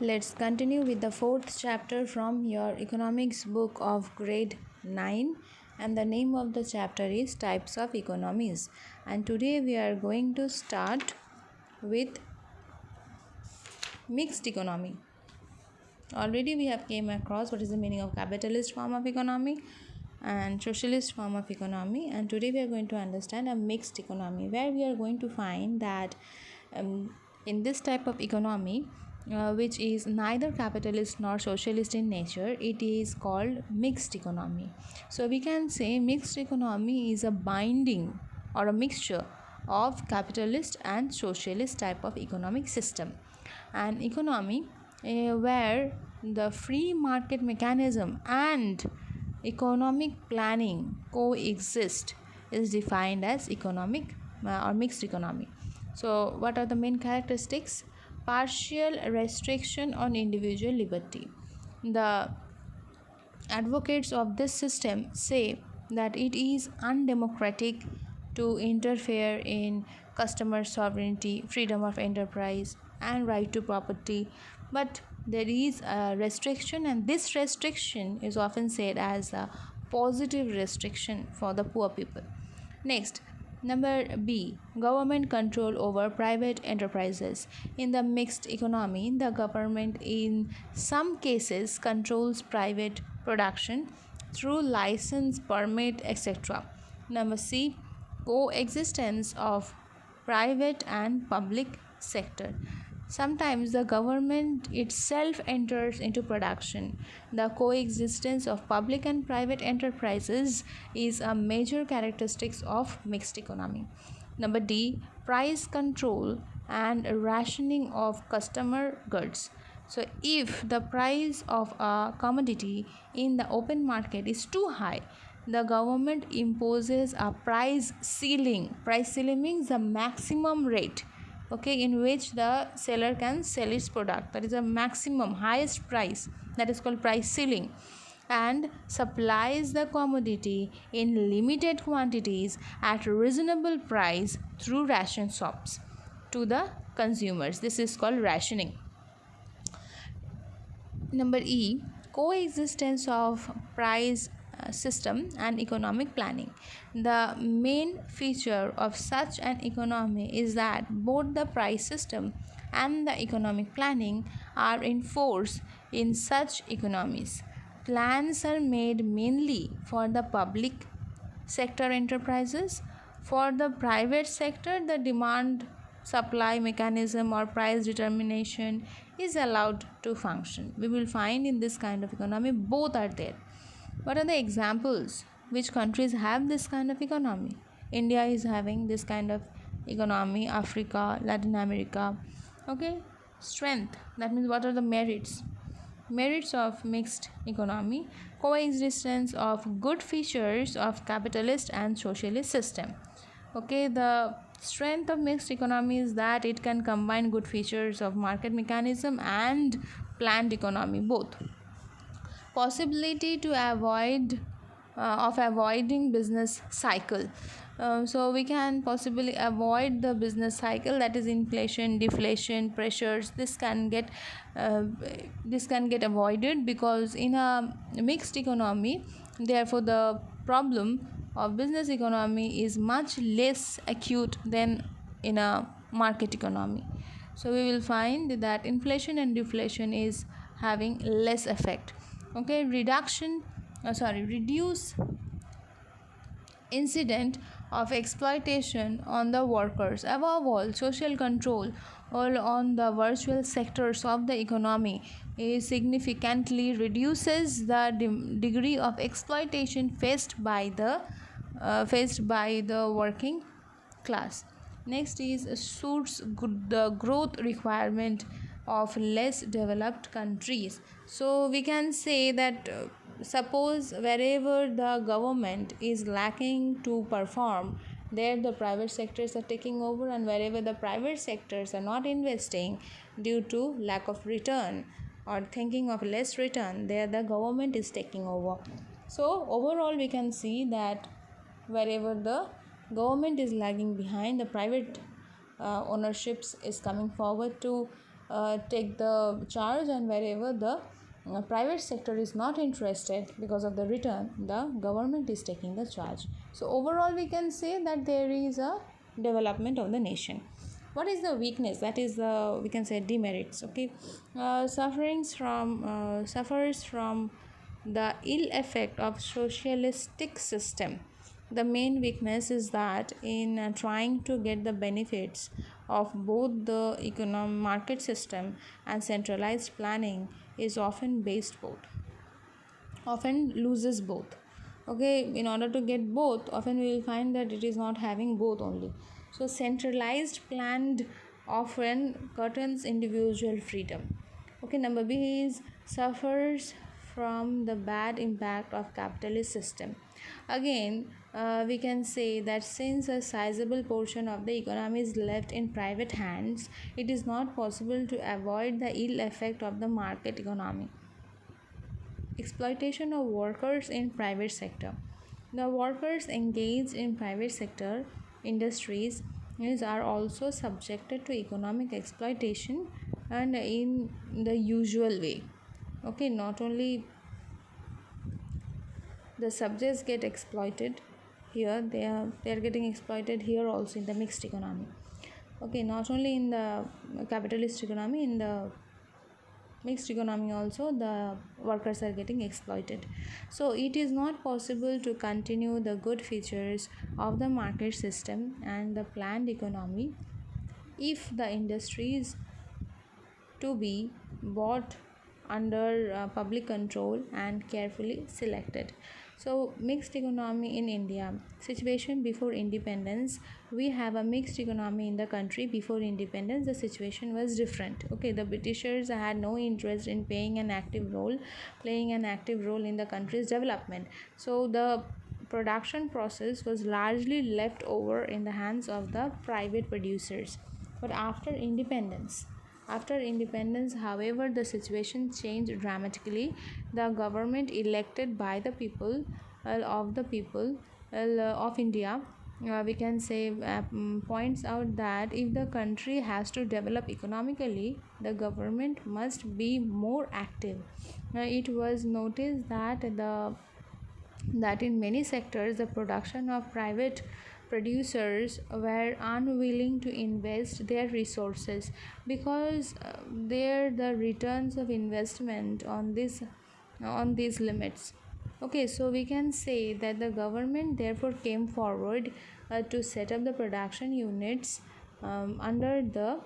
Let's continue with the fourth chapter from your economics book of grade 9, and the name of the chapter is Types of Economies. And today we are going to start with mixed economy. Already we have came across what is the meaning of capitalist form of economy and socialist form of economy, and today we are going to understand a mixed economy, where we are going to find that in this type of economy, which is neither capitalist nor socialist in nature, it is called mixed economy. So we can say mixed economy is a binding or a mixture of capitalist and socialist type of economic system. An economy where the free market mechanism and economic planning coexist is defined as economic or mixed economy. So what are the main characteristics? Partial restriction on individual liberty. The advocates of this system say that it is undemocratic to interfere in customer sovereignty, freedom of enterprise, and right to property. But there is a restriction, and this restriction is often said as a positive restriction for the poor people. Next, number B, government control over private enterprises. In the mixed economy, the government in some cases controls private production through license, permit, etc. Number C, coexistence of private and public sector. Sometimes the government itself enters into production. The coexistence of public and private enterprises is a major characteristic of mixed economy. Number D, price control and rationing of customer goods. So if the price of a commodity in the open market is too high, the government imposes a price ceiling. Price ceiling means the maximum rate, okay, in which the seller can sell its product. That is a maximum highest price, that is called price ceiling, and supplies the commodity in limited quantities at reasonable price through ration shops to the consumers. This is called rationing. Number E, coexistence of price system and economic planning. The main feature of such an economy is that both the price system and the economic planning are in force in such economies. Plans are made mainly for the public sector enterprises. For the private sector, the demand supply mechanism or price determination is allowed to function. We will find in this kind of economy both are there. What are the examples? Which countries have this kind of economy? India is having this kind of economy, Africa, Latin America. Okay, strength, that means what are the merits? Merits of mixed economy: coexistence of good features of capitalist and socialist system. Okay, the strength of mixed economy is that it can combine good features of market mechanism and planned economy both. Possibility to avoid of avoiding business cycle. So we can possibly avoid the business cycle, that is inflation, deflation, pressures. This can get avoided because in a mixed economy, therefore the problem of business economy is much less acute than in a market economy. So we will find that inflation and deflation is having less effect. Okay, reduce incident of exploitation on the workers. Above all, social control all on the virtual sectors of the economy significantly reduces the degree of exploitation faced by the working class. Next is suits the growth requirement of less developed countries. So we can say that suppose wherever the government is lacking to perform, there the private sectors are taking over, and wherever the private sectors are not investing due to lack of return or thinking of less return, there the government is taking over. So overall we can see that wherever the government is lagging behind, the private ownerships is coming forward to take the charge, and wherever the private sector is not interested because of the return, the government is taking the charge. So overall we can say that there is a development of the nation. What is the weakness? That is the, we can say, demerits. Okay, suffers from the ill effect of socialistic system. The main weakness is that in trying to get the benefits of both the economic market system and centralized planning is often based both, often loses both. Okay, in order to get both, often we will find that it is not having both only. So centralized planned often curtains individual freedom. Okay, number B is suffers from the bad impact of capitalist system. Again, we can say that since a sizable portion of the economy is left in private hands, it is not possible to avoid the ill effect of the market economy. Exploitation of workers in private sector. The workers engaged in private sector industries are also subjected to economic exploitation, and in the usual way. Okay, not only the subjects get exploited here, they are getting exploited here also in the mixed economy. Okay, not only in the capitalist economy, in the mixed economy also the workers are getting exploited. So it is not possible to continue the good features of the market system and the planned economy if the industries to be bought under public control and carefully selected. So mixed economy in India. Situation before independence. We have a mixed economy in the country. Before independence the situation was different. Okay, the Britishers had no interest in playing an active role in the country's development. So the production process was largely left over in the hands of the private producers. But after independence, however, the situation changed dramatically. The government elected by the people, of the people of India, we can say, points out that if the country has to develop economically, the government must be more active. It was noticed that in many sectors the production of private producers were unwilling to invest their resources because there the returns of investment on these limits. Okay, so we can say that the government therefore came forward to set up the production units under the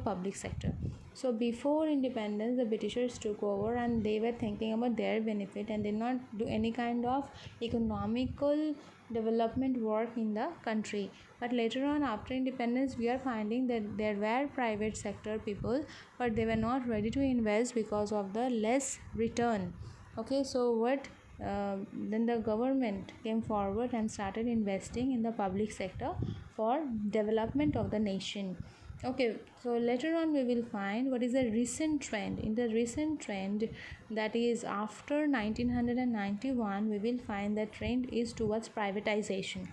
public sector. So before independence the Britishers took over and they were thinking about their benefit and did not do any kind of economical development work in the country. But later on, after independence, we are finding that there were private sector people, but they were not ready to invest because of the less return. Okay, so then the government came forward and started investing in the public sector for development of the nation. Okay, so later on we will find what is the recent trend. In the recent trend, that is after 1991, we will find the trend is towards privatization.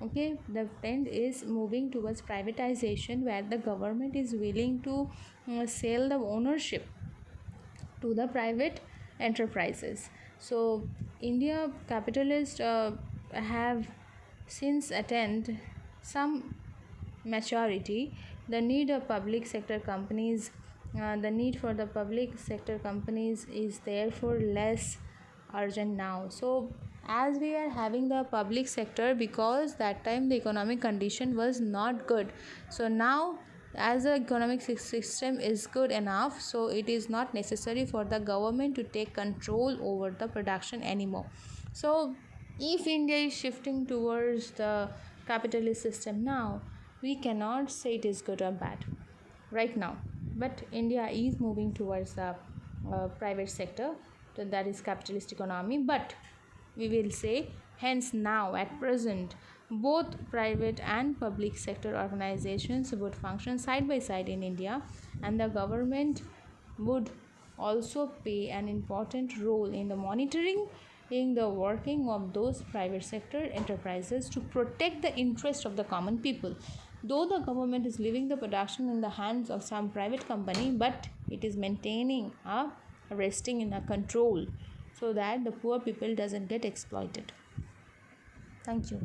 Okay, the trend is moving towards privatization where the government is willing to sell the ownership to the private enterprises. So India capitalists have since attained some maturity. The need of public sector companies, the need for the public sector companies is therefore less urgent now. So as we are having the public sector, because that time the economic condition was not good, so now as the economic system is good enough, so it is not necessary for the government to take control over the production anymore. So if India is shifting towards the capitalist system now, we cannot say it is good or bad right now, but India is moving towards the private sector, so that is capitalist economy. But we will say hence now at present both private and public sector organizations would function side by side in India, and the government would also play an important role in the monitoring in the working of those private sector enterprises to protect the interest of the common people. Though the government is leaving the production in the hands of some private company, but it is maintaining a resting in a control so that the poor people doesn't get exploited. Thank you.